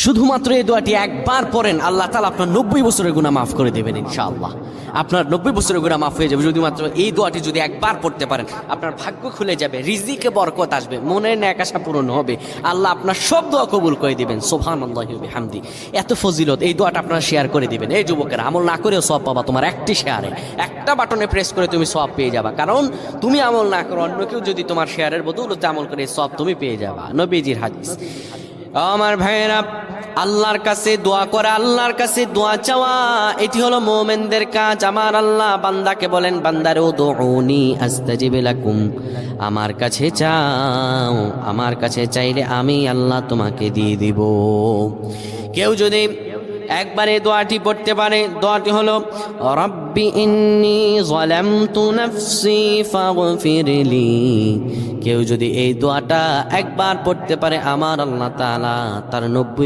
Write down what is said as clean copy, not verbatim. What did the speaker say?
শুধুমাত্র এই দোয়াটি একবার পড়েন, আল্লাহ তাআলা আপনার 90 বছরের গুনাহ মাফ করে দেবেন ইনশাআল্লাহ। আপনার 90 বছরের গুনাহ মাফ হয়ে যাবে শুধুমাত্র এই দোয়াটি যদি একবার পড়তে পারেন। আপনার ভাগ্য খুলে যাবে, রিজিকে বরকত আসবে, মনের ন্যাক আশা পূরণ হবে, আল্লাহ আপনার সব দোয়া কবুল করে দিবেন। সুবহানাল্লাহি ওয়া বিহামদি। এত ফজিলত, এই দোয়াটা আপনারা শেয়ার করে দিবেন। এই যুবকেরা, আমল না করেও সওয়াব পাবা। তোমার একটি শেয়ারে, একটা বাটনে প্রেস করে তুমি সওয়াব পেয়ে যাবা। কারণ তুমি আমল না করো, অন্য কেউ যদি তোমার শেয়ারের বদৌলতে আমল করে, সওয়াব তুমি পেয়ে যাবা। নবীজির হাদিস। আমার ভাইয়েরা, আল্লাহর কাছে দোয়া করা, আল্লাহর কাছে দোয়া চাওয়া, এটি হলো মুমিনদের কাজ। আমার আল্লাহ বান্দাকে বলেন, বান্দারে উদউনি আস্তাজিব লাকুম, আমার কাছে চাও, আমার কাছে চাইলে আমি আল্লাহ তোমাকে দিয়ে দিব। কেউ যদি একবারে দোয়াটি পড়তে পারে, দোয়াটি হলো রব্বি ইন্নী যালামতু নাফসি ফাগফিরলি। কেউ যদি এই দোয়াটা একবার পড়তে পারে, আমার আল্লাহ তাআলা তার 90